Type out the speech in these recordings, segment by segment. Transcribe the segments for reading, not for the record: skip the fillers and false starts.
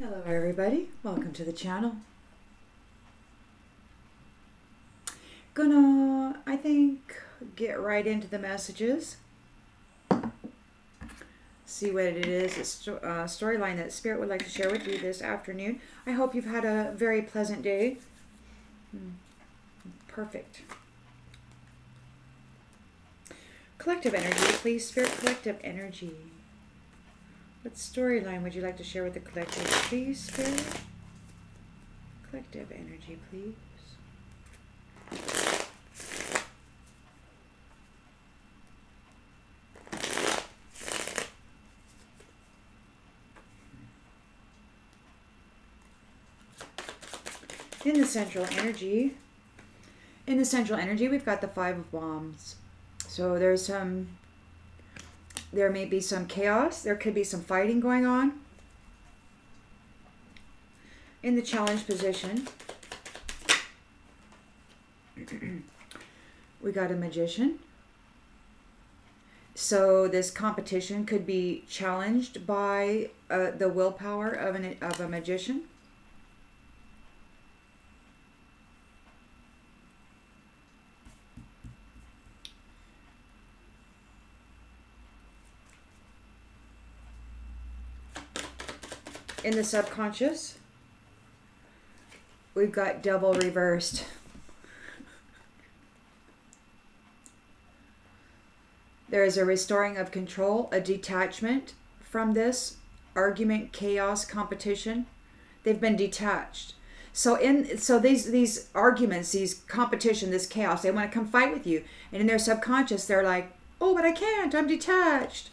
Hello everybody, welcome to the channel. I think, get right into the messages. See what it is, a storyline that Spirit would like to share with you this afternoon. I hope you've had a very pleasant day. Perfect. Collective energy, please, Spirit, collective energy. What storyline would you like to share with the collective, please, Spirit? Collective energy, please. In the central energy, we've got the Five of Wands. So there may be some chaos. There could be some fighting going on. In the challenge position, we got a Magician. So this competition could be challenged by the willpower of a magician. In the subconscious, we've got Devil reversed. There is a restoring of control, a detachment from this argument, chaos, competition. They've been detached. So these arguments, these competition, this chaos, they want to come fight with you. And in their subconscious, they're like, oh, but I can't, I'm detached.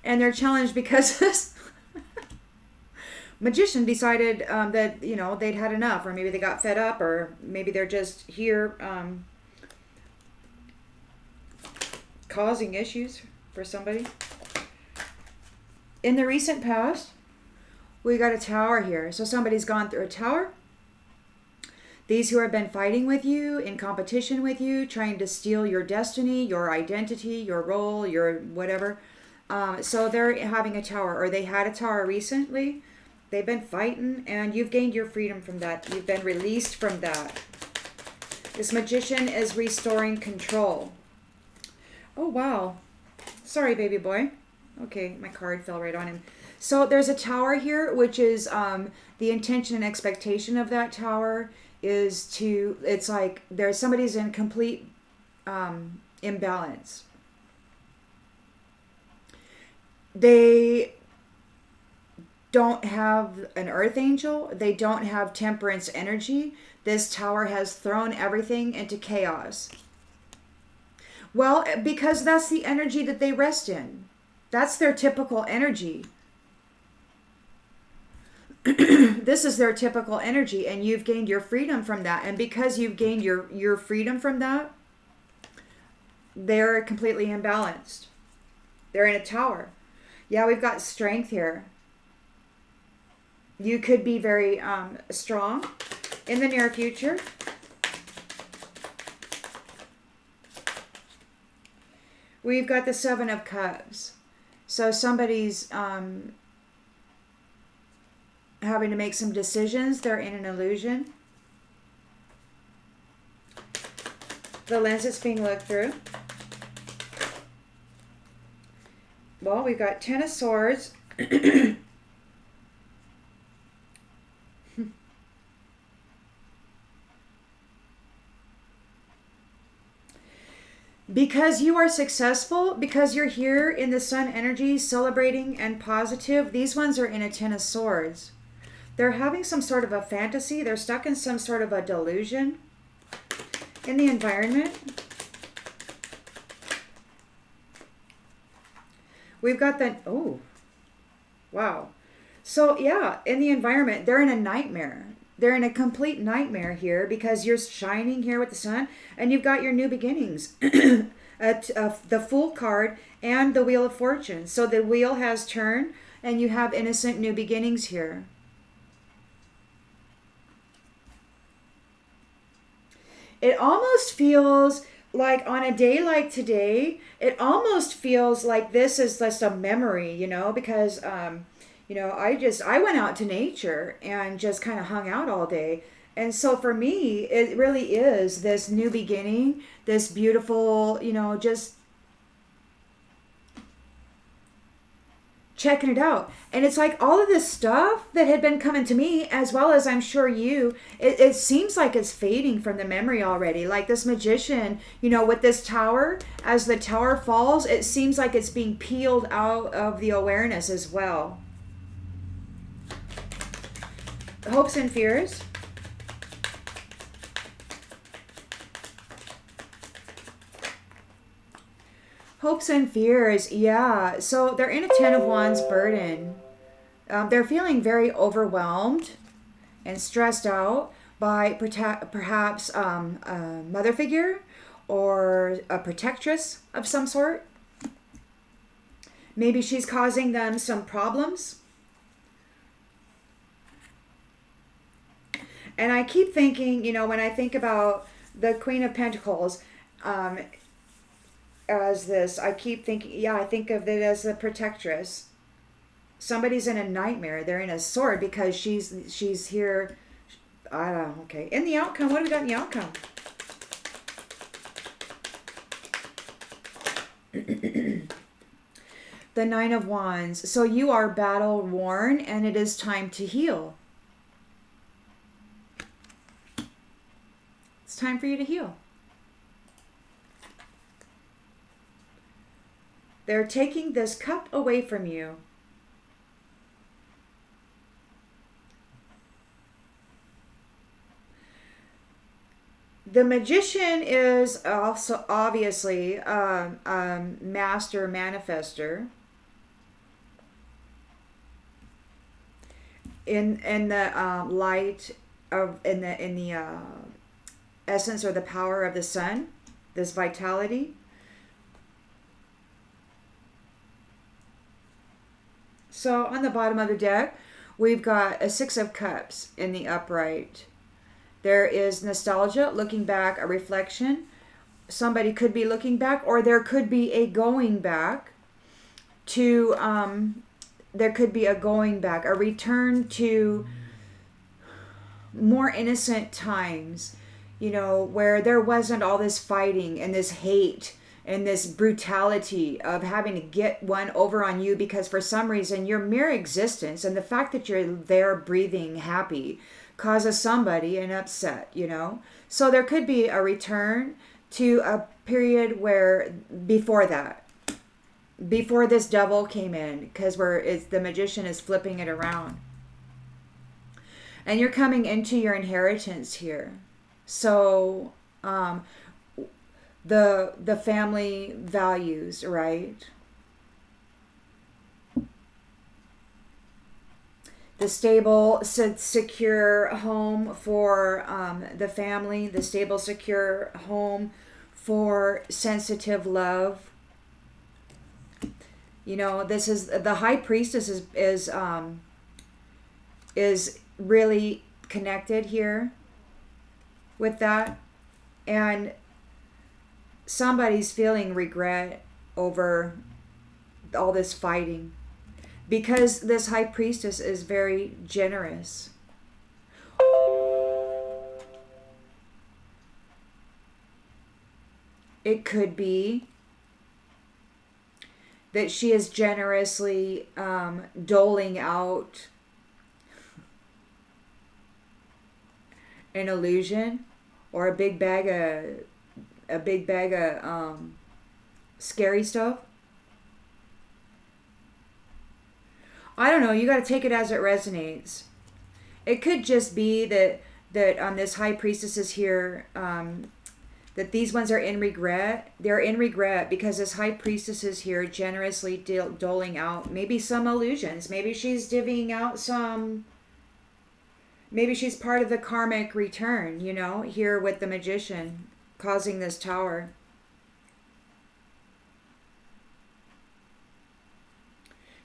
And they're challenged because this magician decided that, they'd had enough, or maybe they got fed up, or maybe they're just here causing issues for somebody. In the recent past, we got a Tower here. So somebody's gone through a Tower. These who have been fighting with you, in competition with you, trying to steal your destiny, your identity, your role, your whatever. So they're having a Tower, or they had a Tower recently. They've been fighting, and you've gained your freedom from that. You've been released from that. This Magician is restoring control. Oh, wow. Sorry, baby boy. Okay, my card fell right on him. So there's a Tower here, which is the intention and expectation of that Tower is to, it's like somebody's in complete imbalance. They don't have an earth angel. They don't have temperance energy. This Tower has thrown everything into chaos. Well, because that's the energy that they rest in. That's their typical energy. This is their typical energy, and you've gained your freedom from that. And because you've gained your freedom from that, they're completely imbalanced. They're in a Tower. Yeah, we've got strength here. You could be very strong in the near future. We've got the Seven of Cups. So somebody's having to make some decisions. They're in an illusion. The lens that's being looked through. Well, we've got Ten of Swords. Because you are successful, because you're here in the Sun energy, celebrating and positive, these ones are in a Ten of Swords. They're having some sort of a fantasy. They're stuck in some sort of a delusion in the environment. We've got the, oh, wow. So yeah, in the environment, they're in a nightmare. They're in a complete nightmare here because you're shining here with the sun, and you've got your new beginnings. The Fool card and the Wheel of Fortune. So the wheel has turned, and you have innocent new beginnings here. It almost feels like on a day like today, it almost feels like this is just a memory, because I went out to nature and just kind of hung out all day. And so for me, it really is this new beginning, this beautiful, just checking it out. And it's like all of this stuff that had been coming to me, as well as I'm sure you, it seems like it's fading from the memory already. Like this magician, with this tower, as the tower falls, it seems like it's being peeled out of the awareness as well. Hopes and fears. Hopes and fears, yeah. So they're in a Ten of Wands burden. They're feeling very overwhelmed and stressed out by perhaps a mother figure or a protectress of some sort. Maybe she's causing them some problems. And I keep thinking, when I think about the Queen of Pentacles, as this, I keep thinking, I think of it as a protectress. Somebody's in a nightmare. They're in a sword because she's here. I don't know. Okay. In the outcome, what do we got in the outcome? The Nine of Wands. So you are battle worn and it is time to heal. It's time for you to heal. They're taking this cup away from you. The Magician is also obviously a master manifester. In the light of in the essence or the power of the sun, this vitality. So on the bottom of the deck, we've got a Six of Cups in the upright. There is nostalgia, looking back, a reflection. Somebody could be looking back, or there could be a going back to, there could be a going back, a return to more innocent times, where there wasn't all this fighting and this hate and this brutality of having to get one over on you because for some reason your mere existence and the fact that you're there breathing happy causes somebody an upset, So there could be a return to a period where before that, before this devil came in, because the Magician is flipping it around. And you're coming into your inheritance here. So the family values, right? The stable, secure home for the family, the stable, secure home for sensitive love. This is the High Priestess is really connected here with that, and somebody's feeling regret over all this fighting because this High Priestess is very generous. It could be that she is generously doling out an illusion or a big bag of scary stuff. I don't know. You got to take it as it resonates. It could just be that this High Priestess is here, that these ones are in regret. They're in regret because this High Priestess is here generously doling out maybe some illusions. Maybe she's divvying out some... Maybe she's part of the karmic return, here with the Magician causing this tower.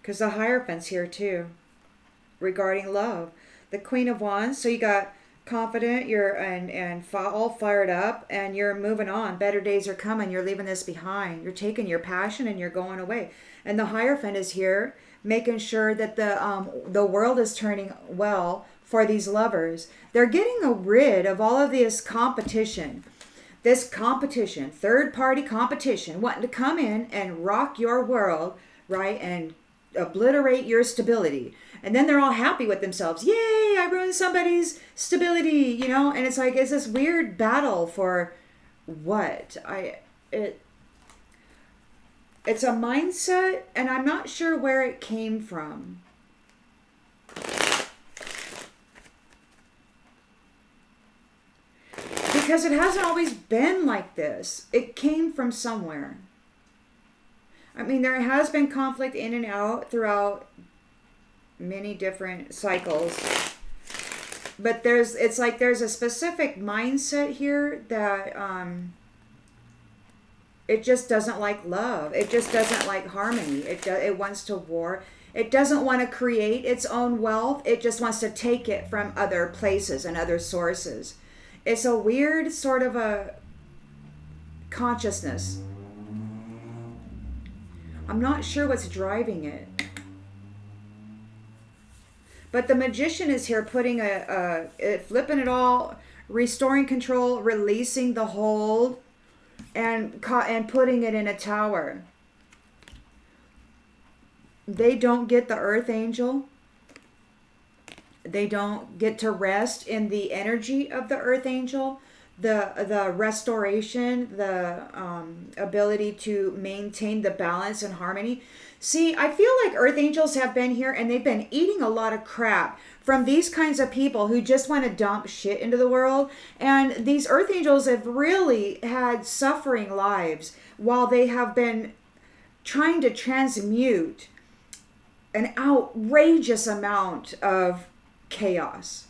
Because the Hierophant's here too, regarding love. The Queen of Wands, so you got confident, you're all fired up, and you're moving on. Better days are coming. You're leaving this behind. You're taking your passion and you're going away. And the Hierophant is here, making sure that the world is turning well for these lovers. They're getting rid of all of this competition. This competition, third party competition, wanting to come in and rock your world, right? And obliterate your stability. And then they're all happy with themselves. Yay, I ruined somebody's stability, you know? And it's like, it's this weird battle for what? It's a mindset, and I'm not sure where it came from. Because it hasn't always been like this. It came from somewhere. I mean, there has been conflict in and out throughout many different cycles. But it's like there's a specific mindset here that it just doesn't like love. It just doesn't like harmony. It wants to war. It doesn't want to create its own wealth. It just wants to take it from other places and other sources. It's a weird sort of a consciousness. I'm not sure what's driving it. But the magician is here putting flipping it all, restoring control, releasing the hold, and putting it in a tower. They don't get the earth angel. They don't get to rest in the energy of the earth angel, the restoration, the ability to maintain the balance and harmony. See, I feel like earth angels have been here and they've been eating a lot of crap from these kinds of people who just want to dump shit into the world. And these earth angels have really had suffering lives while they have been trying to transmute an outrageous amount of chaos.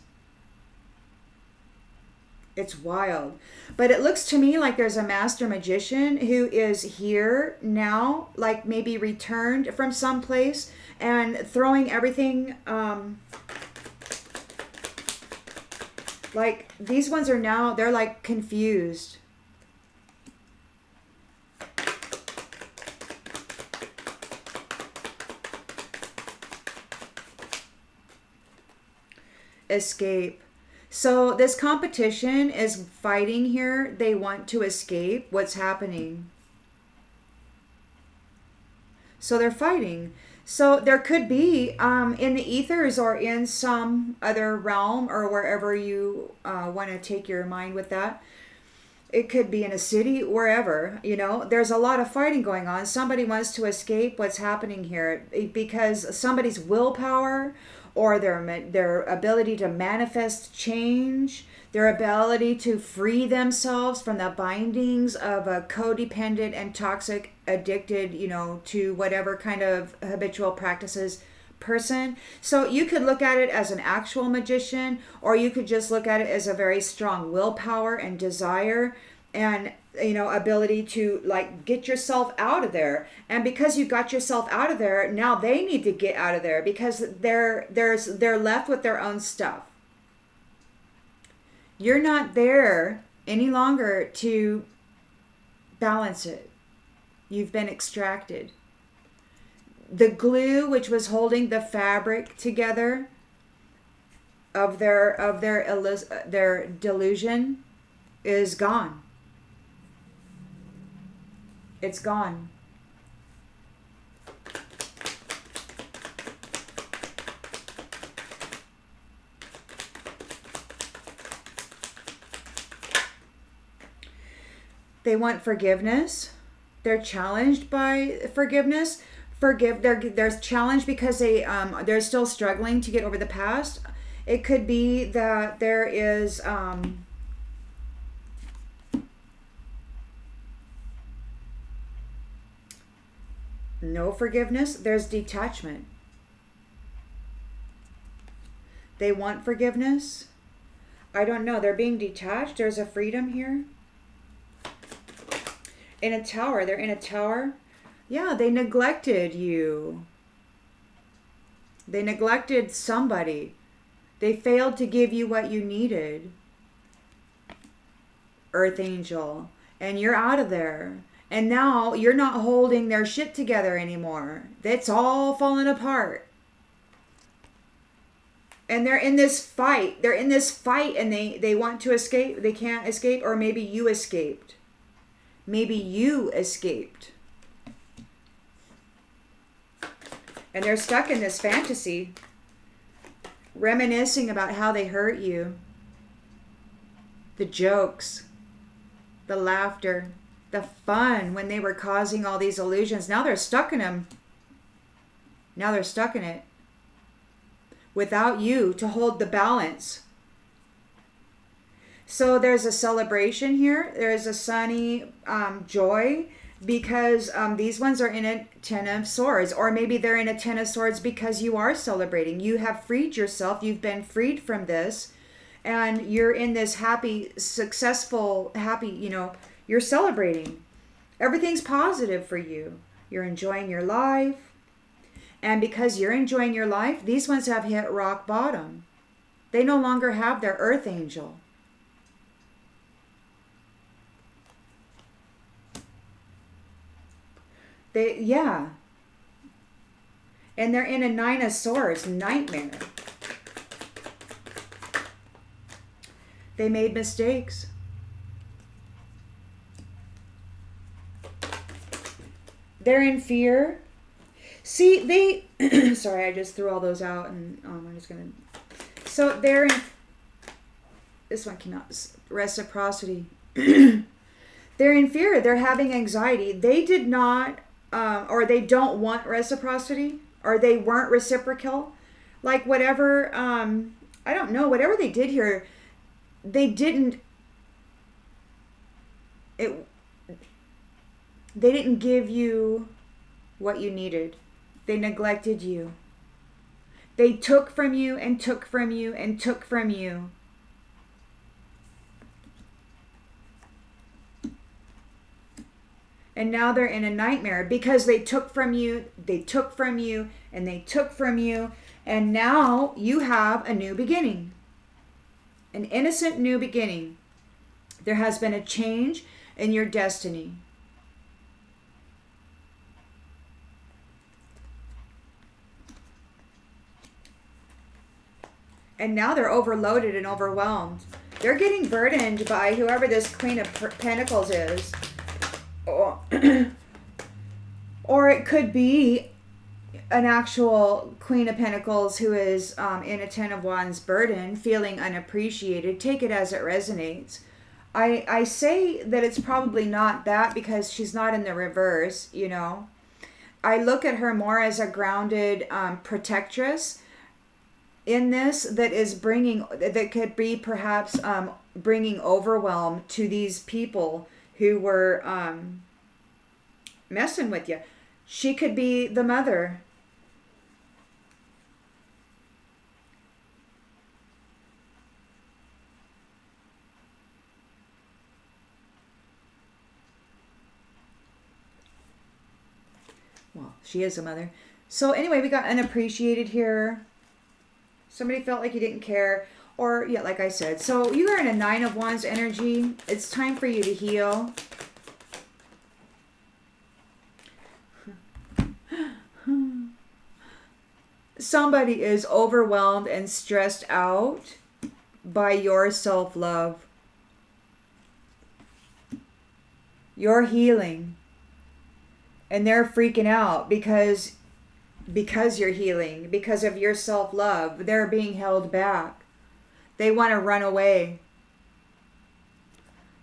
It's wild. But it looks to me like there's a master magician who is here now, like maybe returned from someplace and throwing everything, like these ones are now, they're like confused. Escape. So this competition is fighting here. They want to escape what's happening. So they're fighting. So there could be in the ethers or in some other realm or wherever you want to take your mind with that. It could be in a city, wherever, you know, there's a lot of fighting going on. Somebody wants to escape what's happening here because somebody's willpower or their ability to manifest change, their ability to free themselves from the bindings of a codependent and toxic, addicted, you know, to whatever kind of habitual practices person. So you could look at it as an actual magician, or you could just look at it as a very strong willpower and desire and, you know, ability to like get yourself out of there. And because you got yourself out of there, now they need to get out of there because they're left with their own stuff. You're not there any longer to balance it. You've been extracted. The glue which was holding the fabric together of their delusion is gone. It's gone. They want forgiveness. They're challenged by forgiveness. They're challenged because they're still struggling to get over the past. It could be that there is no forgiveness. There's detachment. They want forgiveness. I don't know. They're being detached. There's a freedom here. In a tower. They're in a tower. Yeah, they neglected you. They neglected somebody. They failed to give you what you needed. Earth Angel. And you're out of there. And now you're not holding their shit together anymore. It's all falling apart. And they're in this fight. They're in this fight and they want to escape. They can't escape, or maybe you escaped. Maybe you escaped. And they're stuck in this fantasy, reminiscing about how they hurt you. The jokes, the laughter, the fun when they were causing all these illusions. Now they're stuck in them. Now they're stuck in it. Without you to hold the balance. So there's a celebration here. There's a sunny joy, because these ones are in a Ten of Swords. Or maybe they're in a Ten of Swords because you are celebrating. You have freed yourself. You've been freed from this. And you're in this happy, successful, happy, you're celebrating. Everything's positive for you. You're enjoying your life. And because you're enjoying your life, these ones have hit rock bottom. They no longer have their earth angel. And they're in a Nine of Swords, nightmare. They made mistakes. They're in fear. See, they... sorry, I just threw all those out and I'm just going to... So they're in... This one cannot... Reciprocity. They're in fear. They're having anxiety. They did not... or they don't want reciprocity. Or they weren't reciprocal. Like whatever... I don't know. Whatever they did here... They didn't... They didn't give you what you needed. They neglected you. They took from you and took from you and took from you. And now they're in a nightmare because they took from you, and they took from you, and now you have a new beginning. An innocent new beginning. There has been a change in your destiny. And now they're overloaded and overwhelmed. They're getting burdened by whoever this Queen of Pentacles is. Or it could be an actual Queen of Pentacles who is in a Ten of Wands burden, feeling unappreciated. Take it as it resonates. I say that it's probably not that because she's not in the reverse, I look at her more as a grounded protectress in this that is that could be perhaps bringing overwhelm to these people who were messing with you. She could be the mother. Well, she is a mother. So anyway, we got unappreciated here. Somebody felt like you didn't care. Or, yeah, like I said. So you are in a Nine of Wands energy. It's time for you to heal. Somebody is overwhelmed and stressed out by your self-love. You're healing. And they're freaking out because you're healing, because of your self-love. They're being held back. They want to run away.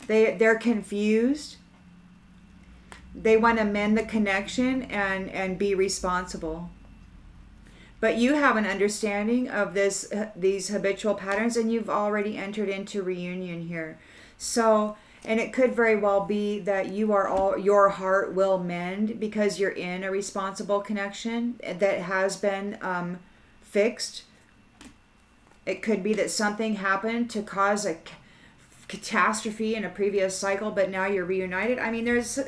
They're confused. They want to mend the connection and be responsible. But you have an understanding of these habitual patterns, and you've already entered into reunion here. So, and it could very well be that your heart will mend because you're in a responsible connection that has been fixed. It could be that something happened to cause a catastrophe in a previous cycle, but now you're reunited. I mean, there's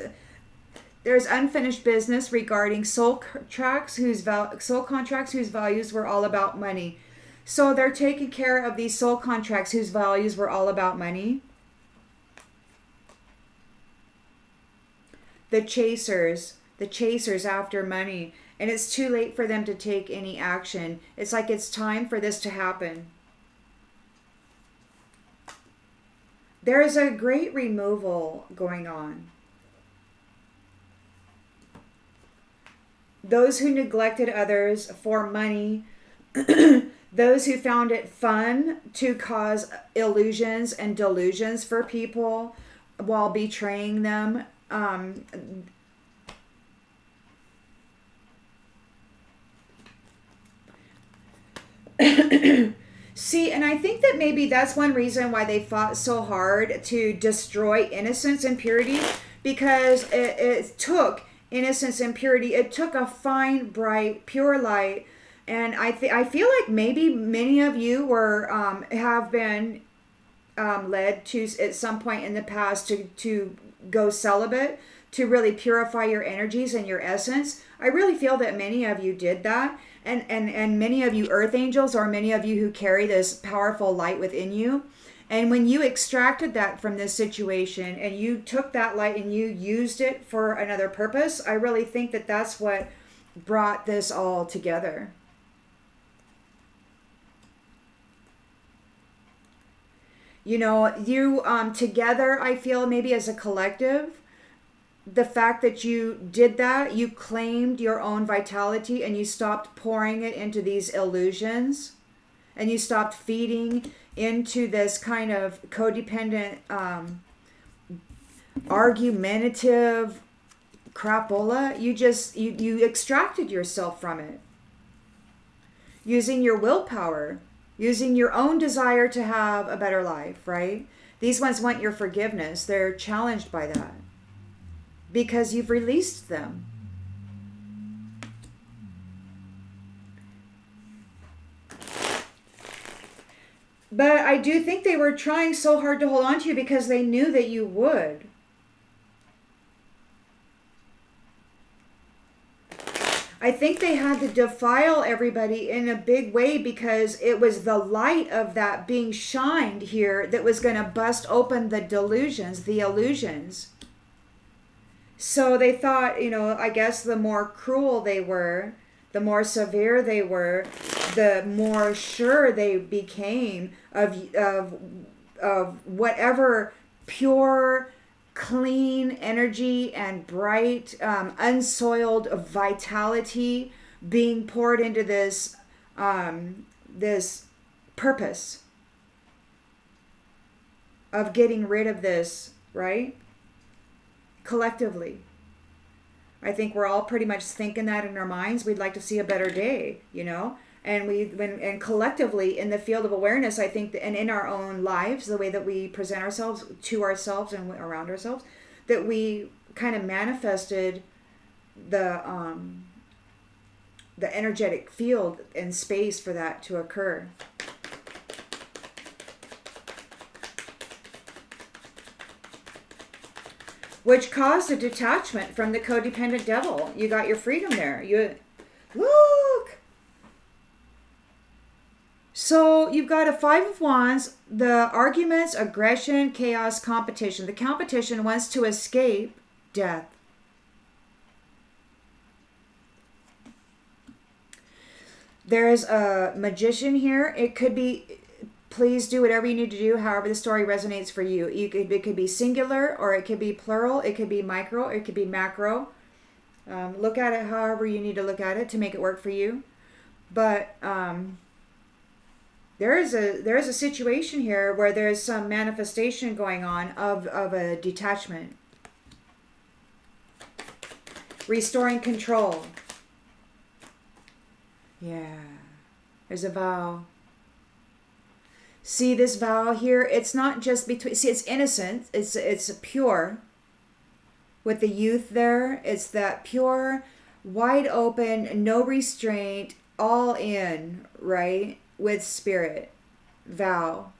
unfinished business regarding soul contracts whose values were all about money. So they're taking care of these soul contracts whose values were all about money. the chasers after money, and it's too late for them to take any action. It's like it's time for this to happen. There is a great removal going on. Those who neglected others for money, those who found it fun to cause illusions and delusions for people while betraying them. See, and I think that maybe that's one reason why they fought so hard to destroy innocence and purity, because it took innocence and purity. It took a fine, bright, pure light. And I feel like maybe many of you were have been led to at some point in the past to go celibate, to really purify your energies and your essence. I really feel that many of you did that. And many of you earth angels, or many of you who carry this powerful light within you. And when you extracted that from this situation and you took that light and you used it for another purpose, I really think that that's what brought this all together. You know, you together, I feel maybe as a collective, the fact that you did that, you claimed your own vitality and you stopped pouring it into these illusions, and you stopped feeding into this kind of codependent, argumentative crapola. You extracted yourself from it using your willpower, using your own desire to have a better life, right? These ones want your forgiveness. They're challenged by that, because you've released them. But I do think they were trying so hard to hold on to you because they knew that you would. I think they had to defile everybody in a big way because it was the light of that being shined here that was going to bust open the delusions, the illusions. So they thought, you know, I guess the more cruel they were, the more severe they were, the more sure they became of whatever pure, clean energy and bright, unsoiled vitality being poured into this this purpose of getting rid of this, right? Collectively. I think we're all pretty much thinking that in our minds. We'd like to see a better day, you know? And collectively in the field of awareness, I think, and in our own lives, the way that we present ourselves to ourselves and around ourselves, that we kind of manifested the energetic field and space for that to occur. Which caused a detachment from the codependent devil. You got your freedom there. Look! So you've got a Five of Wands, the arguments, aggression, chaos, competition. The competition wants to escape death. There is a magician here. It could be, please do whatever you need to do, however the story resonates for you. It could be singular, or it could be plural. It could be micro, it could be macro. Look at it however you need to look at it to make it work for you. But there is a situation here where there's some manifestation going on of a detachment. Restoring control. Yeah. There's a vow. See this vow here? It's not just between... See, it's innocent. It's pure. With the youth there, it's that pure, wide open, no restraint, all in, right? With spirit. Vow.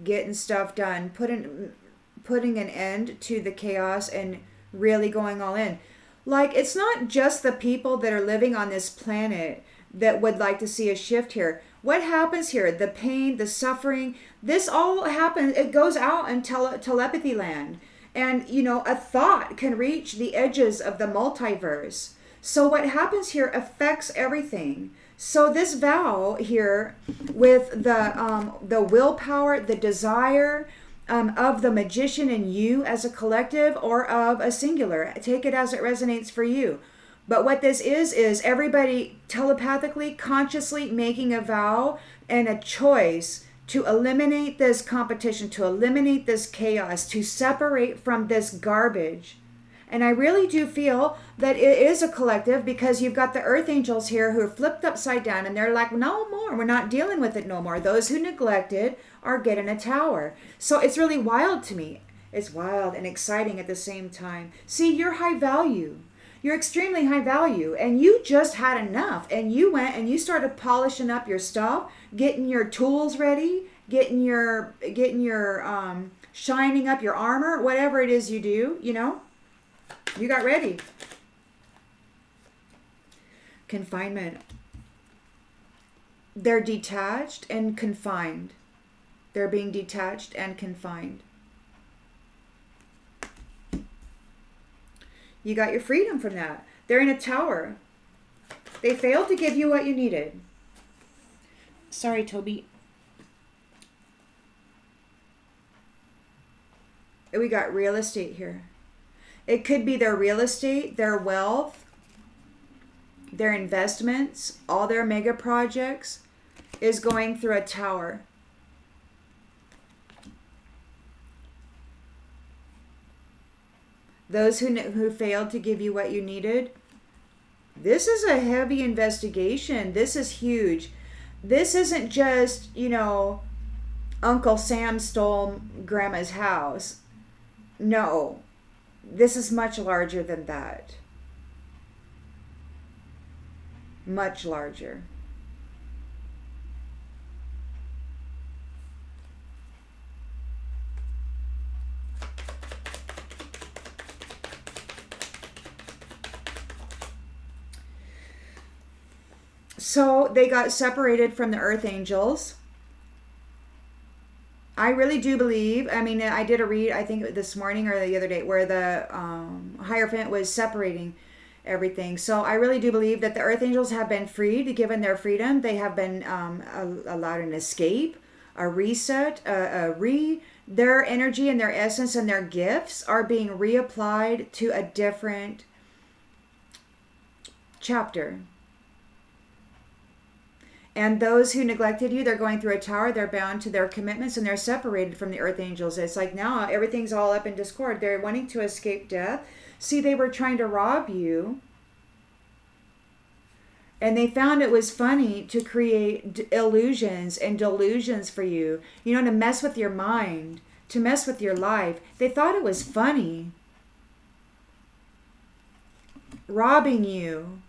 Getting stuff done. Putting an end to the chaos and really going all in. Like, it's not just the people that are living on this planet that would like to see a shift here. What happens here? The pain, the suffering, this all happens. It goes out in telepathy land. And, a thought can reach the edges of the multiverse. So what happens here affects everything. So this vow here with the willpower, the desire of the magician in you as a collective or of a singular, take it as it resonates for you. But what this is everybody telepathically, consciously making a vow and a choice to eliminate this competition, to eliminate this chaos, to separate from this garbage. And I really do feel that it is a collective, because you've got the earth angels here who are flipped upside down and they're like, no more, we're not dealing with it no more. Those who neglected are getting a tower. So it's really wild to me. It's wild and exciting at the same time. See, you're high value. You're extremely high value, and you just had enough, and you went and you started polishing up your stuff, getting your tools ready, getting your shining up your armor, whatever it is you do, you got ready. Confinement. They're detached and confined. They're being detached and confined. You got your freedom from that. They're in a tower. They failed to give you what you needed. Sorry, Toby. We got real estate here. It could be their real estate, their wealth, their investments, all their mega projects is going through a tower. Those who failed to give you what you needed, this is a heavy investigation. This is huge. This isn't just, Uncle Sam stole Grandma's house. No, this is much larger than that. Much larger. So they got separated from the earth angels. I really do believe, I did a read, I think this morning or the other day, where the Hierophant was separating everything. So I really do believe that the earth angels have been freed, given their freedom. They have been allowed an escape, a reset, their energy and their essence and their gifts are being reapplied to a different chapter. And those who neglected you, they're going through a tower, they're bound to their commitments, and they're separated from the earth angels. It's like now everything's all up in discord. They're wanting to escape death. See, they were trying to rob you. And they found it was funny to create illusions and delusions for you, to mess with your mind, to mess with your life. They thought it was funny. Robbing you.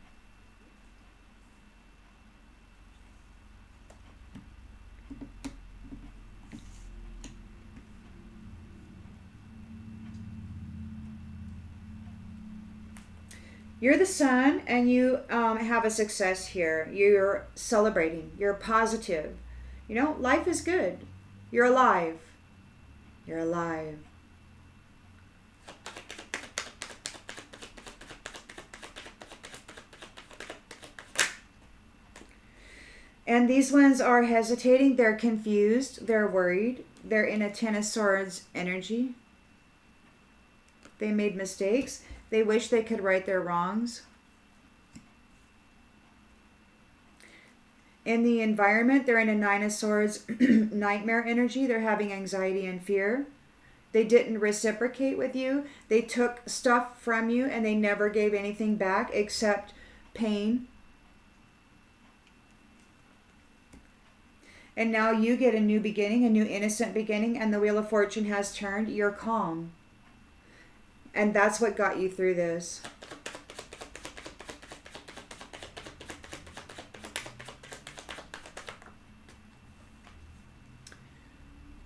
You're the sun, and you have a success here. You're celebrating. You're positive. Life is good. You're alive. You're alive. And these ones are hesitating. They're confused. They're worried. They're in a Ten of Swords energy. They made mistakes. They wish they could right their wrongs. In the environment, they're in a Nine of Swords nightmare energy. They're having anxiety and fear. They didn't reciprocate with you. They took stuff from you and they never gave anything back except pain. And now you get a new beginning, a new innocent beginning, and the Wheel of Fortune has turned. You're calm. And that's what got you through this.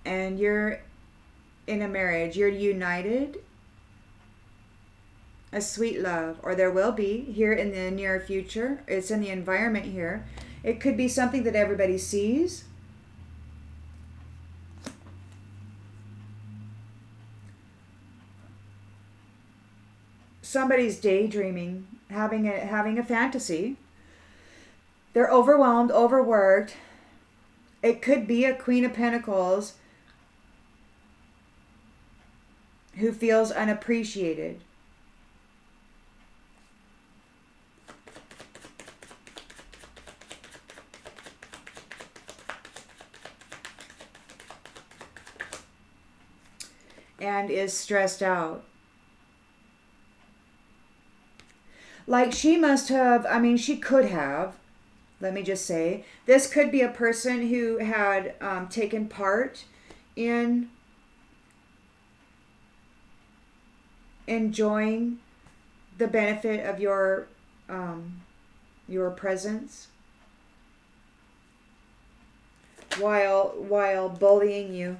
And you're in a marriage. You're united. A sweet love. Or there will be here in the near future. It's in the environment here. It could be something that everybody sees. somebody's daydreaming, having a fantasy. They're overwhelmed, overworked. It could be a Queen of Pentacles who feels unappreciated. And is stressed out. Like she must have, I mean, she could have, let me just say, this could be a person who had taken part in enjoying the benefit of your presence while bullying you.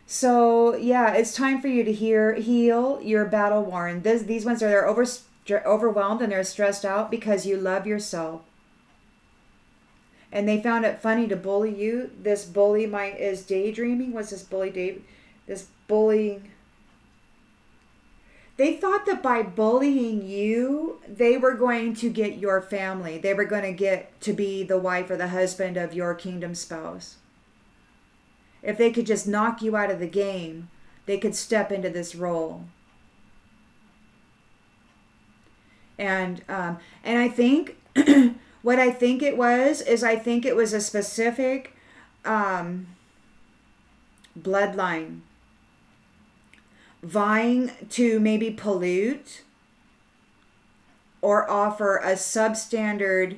So yeah, it's time for you to heal your battle worn. These ones are they're overwhelmed and they're stressed out because you love yourself. And they found it funny to bully you. This bully is daydreaming. What's this bully this bullying? They thought that by bullying you, they were going to get your family. They were going to get to be the wife or the husband of your kingdom spouse. If they could just knock you out of the game, they could step into this role. And I think what I think it was is I think it was a specific bloodline vying to maybe pollute or offer a substandard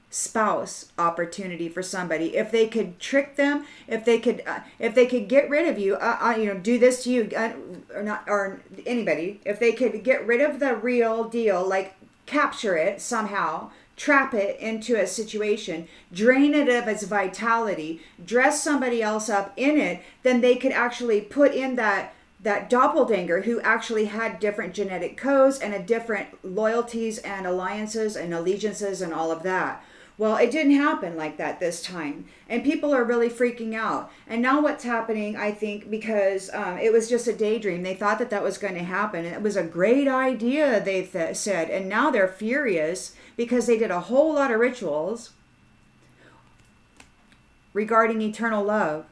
spouse opportunity for somebody. If they could trick them, if they could get rid of you, do this to you, or anybody, if they could get rid of the real deal, like capture it somehow, trap it into a situation, drain it of its vitality, dress somebody else up in it, then they could actually put in that doppelganger who actually had different genetic codes and a different loyalties and alliances and allegiances and all of that. Well, it didn't happen like that this time. And people are really freaking out. And now what's happening, I think, because it was just a daydream. They thought that was going to happen. And it was a great idea, they said. And now they're furious because they did a whole lot of rituals regarding eternal love.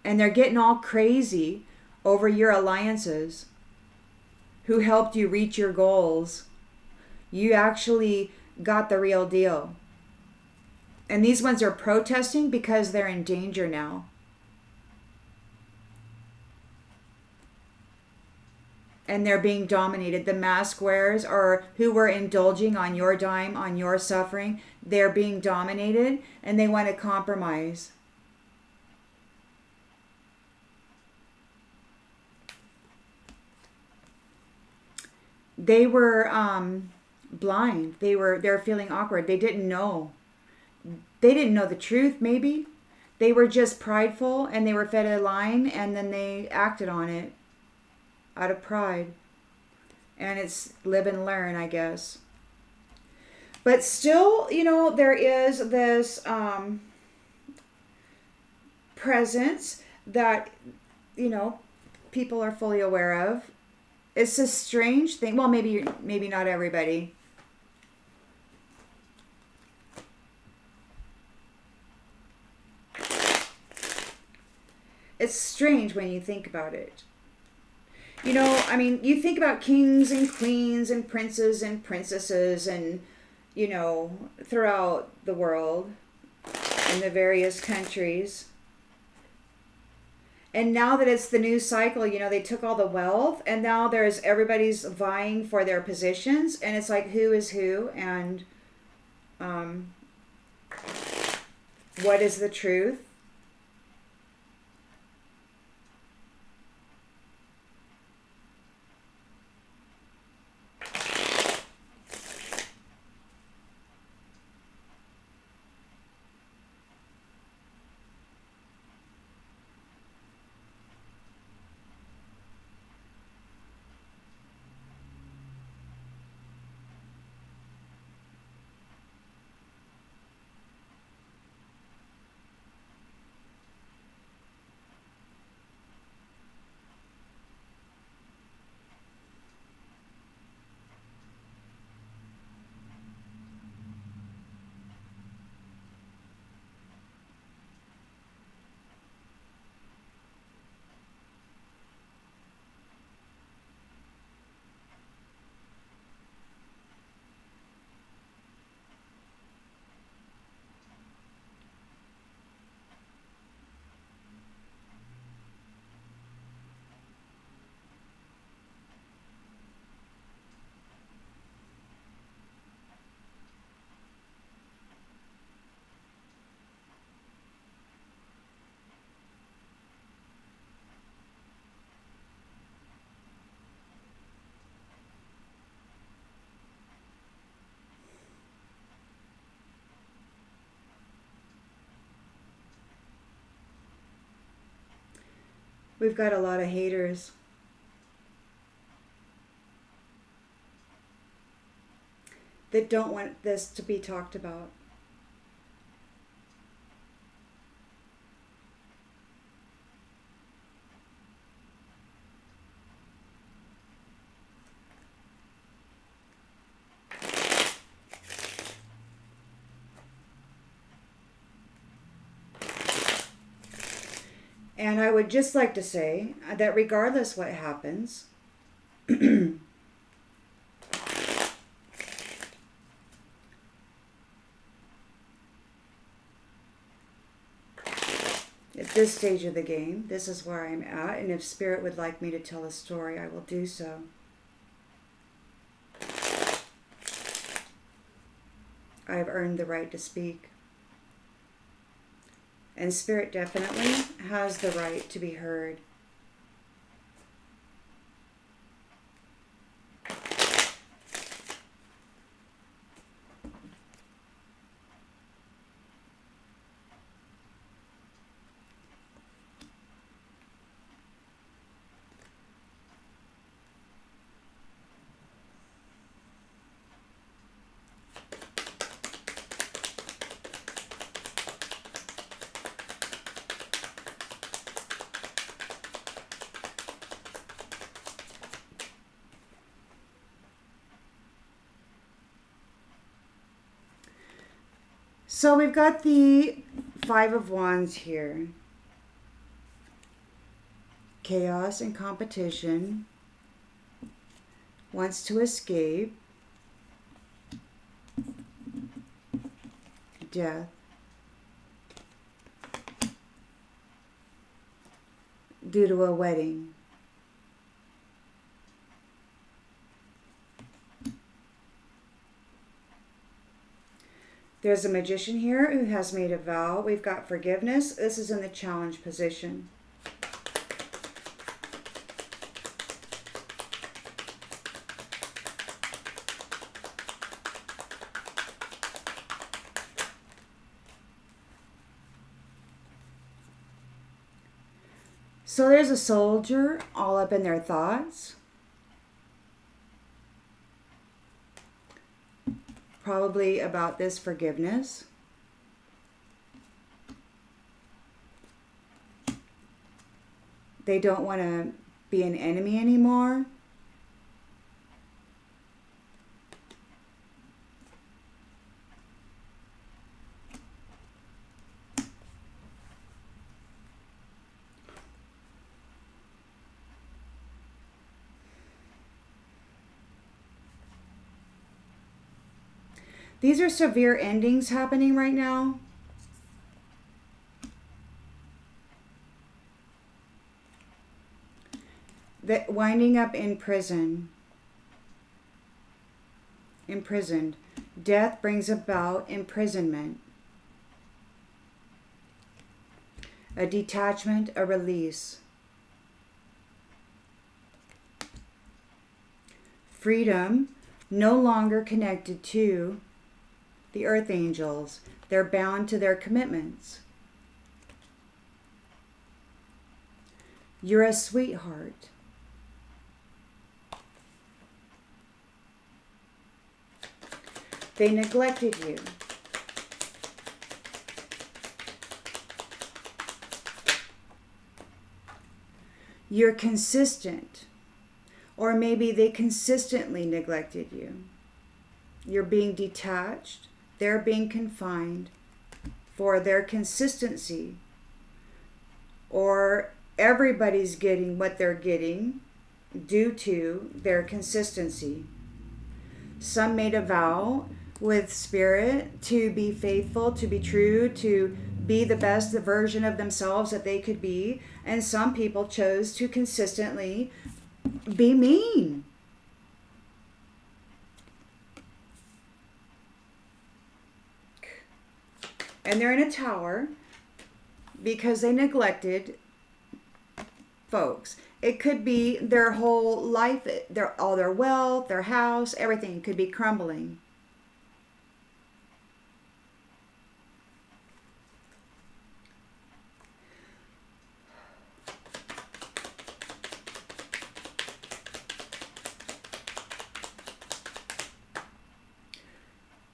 And they're getting all crazy over your alliances, who helped you reach your goals. You actually got the real deal. And these ones are protesting because they're in danger now. And they're being dominated. The mask wearers, or who were indulging on your dime, on your suffering, they're being dominated and they want to compromise. They were blind. They're feeling awkward. They didn't know. They didn't know the truth, maybe. They were just prideful and they were fed a line and then they acted on it out of pride. And it's live and learn, I guess. But still, there is this presence that, people are fully aware of. It's a strange thing. Well, maybe not everybody. It's strange when you think about it. You think about kings and queens and princes and princesses and, throughout the world in the various countries. And now that it's the new cycle, they took all the wealth and now everybody's vying for their positions and it's like who is who and what is the truth? We've got a lot of haters. That don't want this to be talked about. And I would just like to say that regardless what happens, at this stage of the game, this is where I'm at, and if Spirit would like me to tell a story, I will do so. I have earned the right to speak. And Spirit definitely has the right to be heard. So we've got the Five of Wands here. Chaos and competition. Wants to escape. Death. Due to a wedding. There's a magician here who has made a vow. We've got forgiveness. This is in the challenge position. So there's a soldier all up in their thoughts. Probably about this forgiveness. They don't want to be an enemy anymore. These are severe endings happening right now. That winding up in prison. Imprisoned. Death brings about imprisonment. A detachment, a release. Freedom, no longer connected to the earth angels. They're bound to their commitments. You're a sweetheart. They neglected you. You're consistent. Or maybe they consistently neglected you. You're being detached. They're being confined for their consistency. Or everybody's getting what they're getting due to their consistency. Some made a vow with Spirit to be faithful, to be true, to be the best version of themselves that they could be. And some people chose to consistently be mean. And they're in a tower because they neglected folks. It could be their whole life, all their wealth, their house, everything could be crumbling.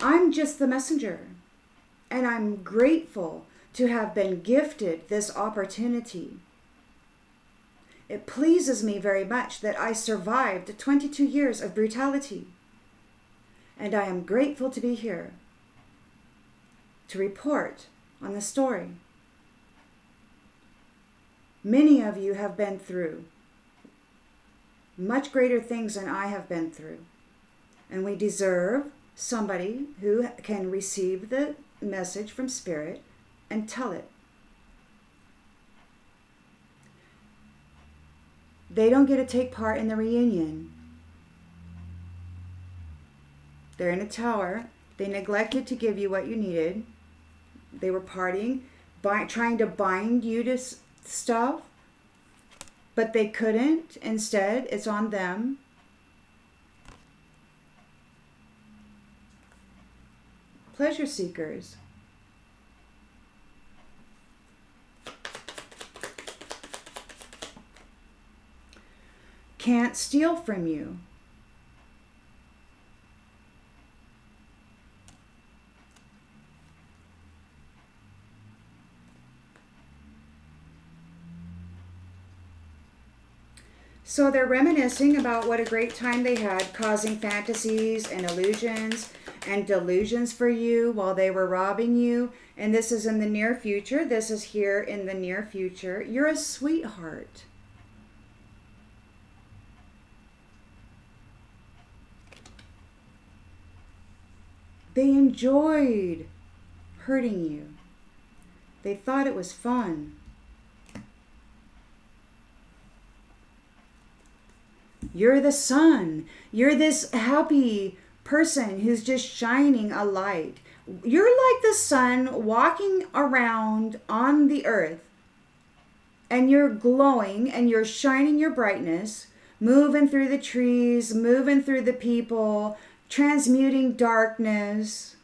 I'm just the messenger. And I'm grateful to have been gifted this opportunity. It pleases me very much that I survived 22 years of brutality. And I am grateful to be here to report on the story. Many of you have been through much greater things than I have been through. And we deserve somebody who can receive the message from Spirit and tell it. They don't get to take part in the reunion. They're in a tower. They neglected to give you what you needed. They were partying, trying to bind you to stuff, but they couldn't. Instead, it's on them. Pleasure seekers. Can't steal from you. So they're reminiscing about what a great time they had, causing fantasies and illusions and delusions for you while they were robbing you. And this is in the near future. This is here in the near future. You're a sweetheart. They enjoyed hurting you. They thought it was fun. You're the sun. You're this happy person who's just shining a light. You're like the sun walking around on the earth. And you're glowing and you're shining your brightness, moving through the trees, moving through the people, transmuting darkness.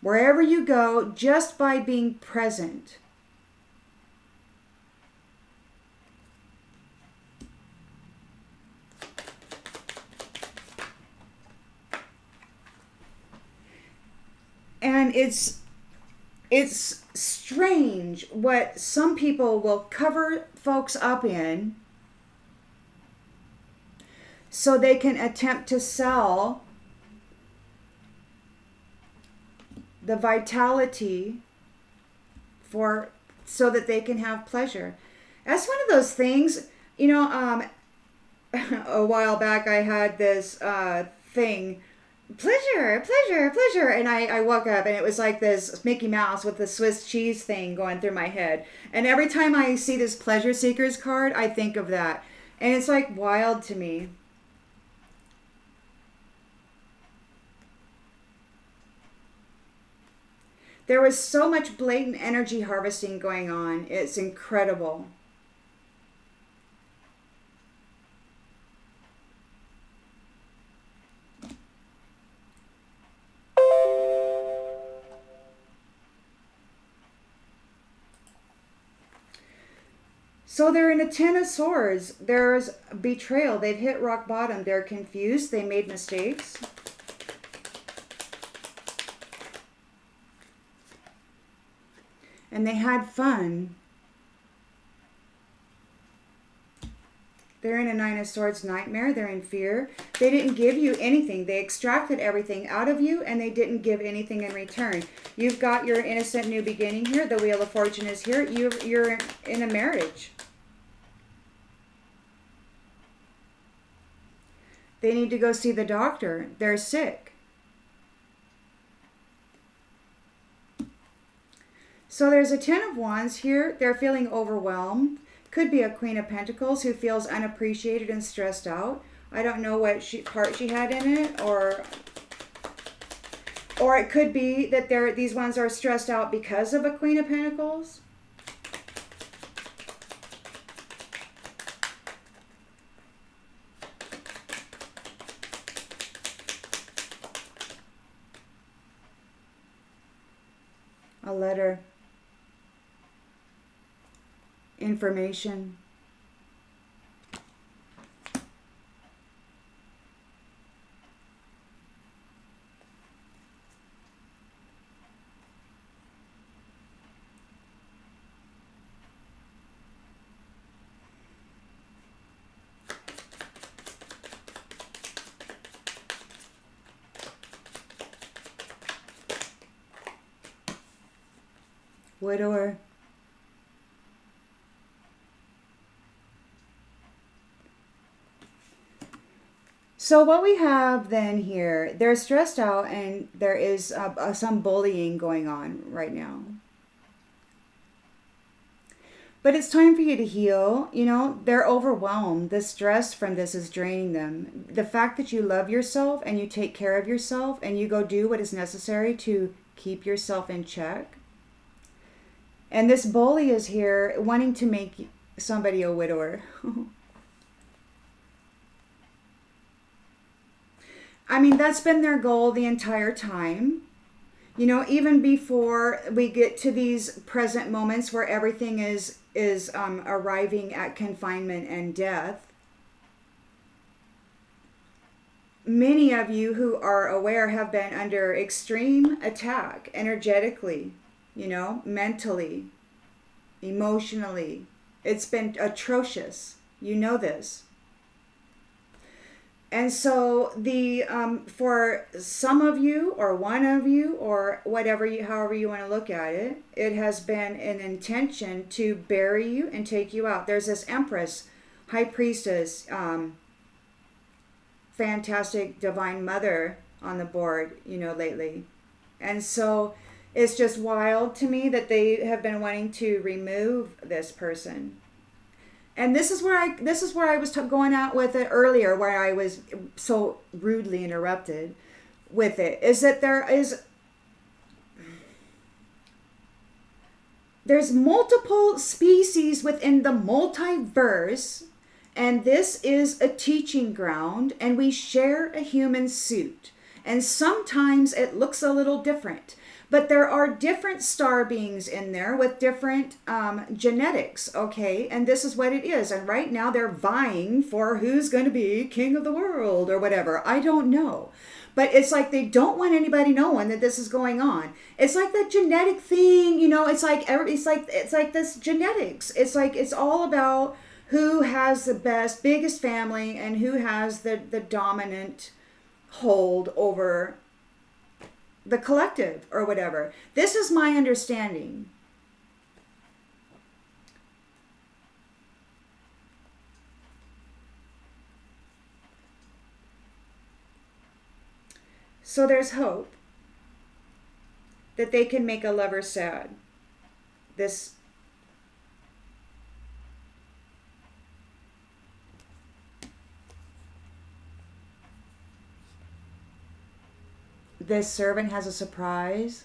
Wherever you go, just by being present. And it's strange what some people will cover folks up in so they can attempt to sell the vitality so that they can have pleasure. That's one of those things, a while back I had this thing, pleasure, pleasure, pleasure. And I woke up and it was like this Mickey Mouse with the Swiss cheese thing going through my head. And every time I see this pleasure seekers card, I think of that. And it's like wild to me. There was so much blatant energy harvesting going on. It's incredible. So they're in a 10 of Swords. There's betrayal. They've hit rock bottom. They're confused. They made mistakes. And they had fun. They're in a 9 of Swords nightmare. They're in fear. They didn't give you anything. They extracted everything out of you and they didn't give anything in return. You've got your innocent new beginning here. The Wheel of Fortune is here. You're in a marriage. They need to go see the doctor. They're sick. So there's a 10 of Wands here. They're feeling overwhelmed. Could be a Queen of Pentacles who feels unappreciated and stressed out. I don't know what part she had in it, or it could be that these ones are stressed out because of a Queen of Pentacles. A letter. Information. Widower. So what we have then here, they're stressed out and there is some bullying going on right now. But it's time for you to heal. You know, they're overwhelmed. The stress from this is draining them. The fact that you love yourself and you take care of yourself and you go do what is necessary to keep yourself in check. And this bully is here wanting to make somebody a widower. I mean, that's been their goal the entire time. You know, even before we get to these present moments where everything is arriving at confinement and death, many of you who are aware have been under extreme attack energetically, you know, mentally, emotionally. It's been atrocious. You know this. And so the for some of you or one of you or whatever you, however you want to look at it, it has been an intention to bury you and take you out. There's this Empress, High Priestess, fantastic Divine Mother on the board, you know, lately. And so it's just wild to me that they have been wanting to remove this person. And this is where I was going out with it earlier, where I was so rudely interrupted with it, is that there's multiple species within the multiverse, and this is a teaching ground, and we share a human suit. And sometimes it looks a little different. But there are different star beings in there with different genetics, okay? And this is what it is. And right now they're vying for who's going to be king of the world or whatever. I don't know. But it's like they don't want anybody knowing that this is going on. It's like that genetic thing, you know, it's like this genetics. It's like it's all about who has the biggest family and who has the dominant hold over the collective or whatever. This is my understanding. So there's hope that they can make a lover sad. This servant has a surprise.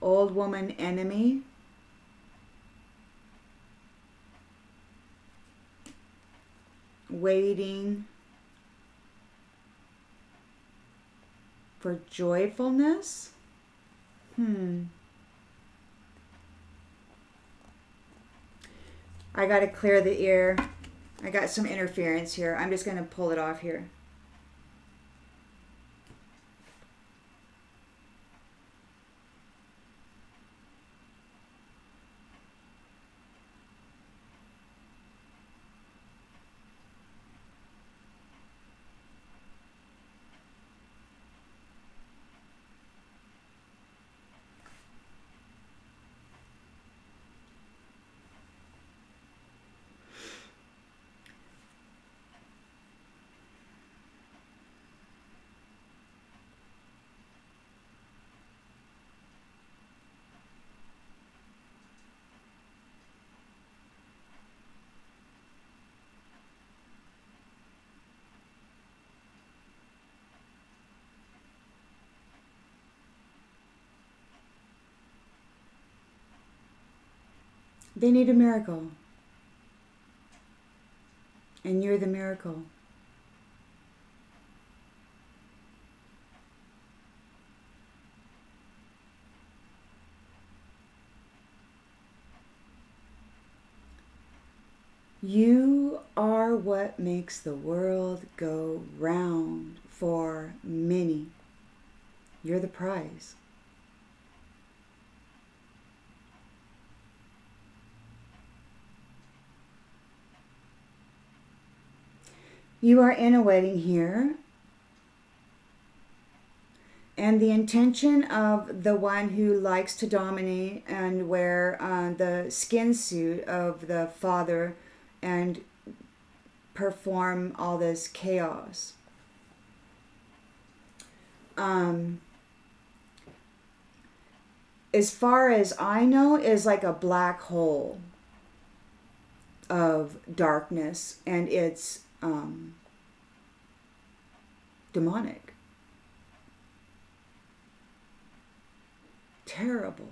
Old woman enemy. Waiting for joyfulness? I got to clear the ear. I got some interference here. I'm just going to pull it off here. They need a miracle. And you're the miracle. You are what makes the world go round for many. You're the prize. You are in a wedding here. And the intention of the one who likes to dominate and wear the skin suit of the father and perform all this chaos. As far as I know, is like a black hole of darkness, and it's demonic. Terrible.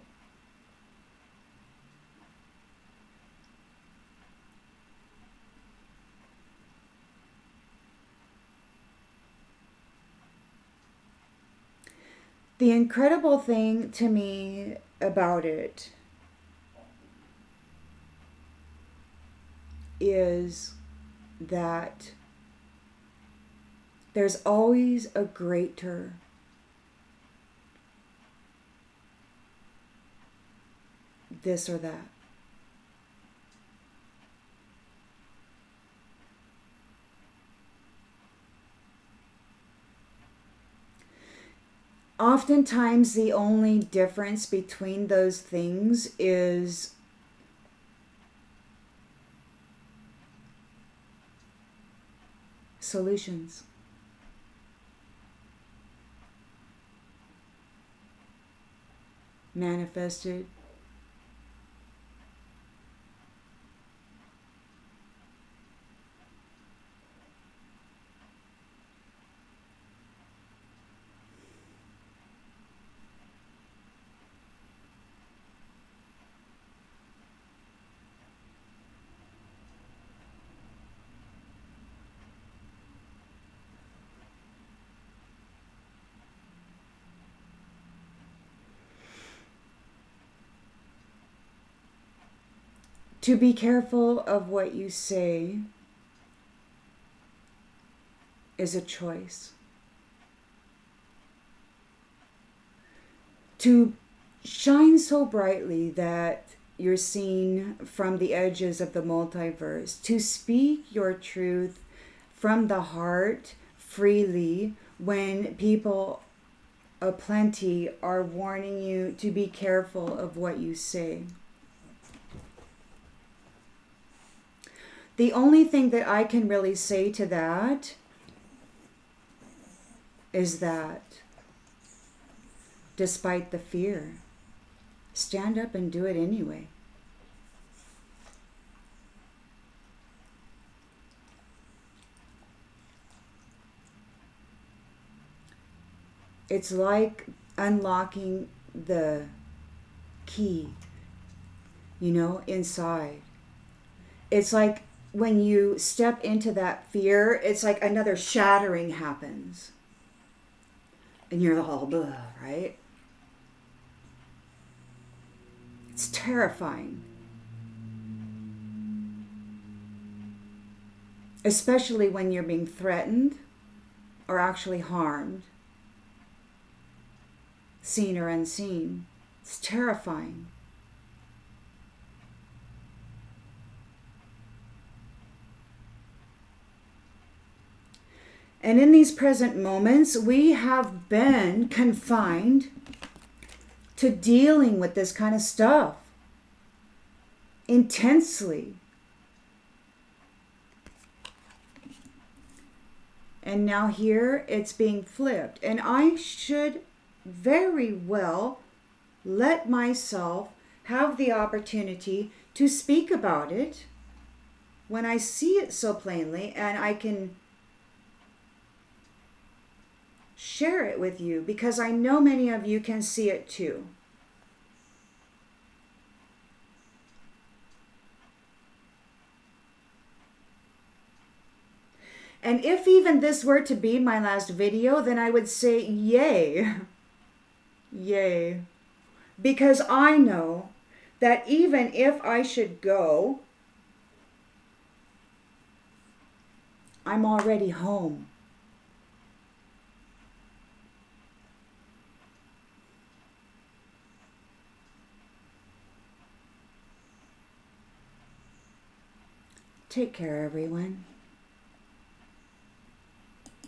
The incredible thing to me about it is that there's always a greater this or that. Oftentimes, the only difference between those things is solutions. Manifested. To be careful of what you say is a choice. To shine so brightly that you're seen from the edges of the multiverse. To speak your truth from the heart freely when people aplenty are warning you to be careful of what you say. The only thing that I can really say to that is that despite the fear, stand up and do it anyway. It's like unlocking the key, inside. It's like when you step into that fear, it's like another shattering happens. And you're all blah, right? It's terrifying. Especially when you're being threatened or actually harmed, seen or unseen. It's terrifying. And in these present moments, we have been confined to dealing with this kind of stuff intensely. And now here it's being flipped. And I should very well let myself have the opportunity to speak about it when I see it so plainly, and I can share it with you because I know many of you can see it too. And if even this were to be my last video, then I would say yay. Yay. Because I know that even if I should go, I'm already home. Take care, everyone.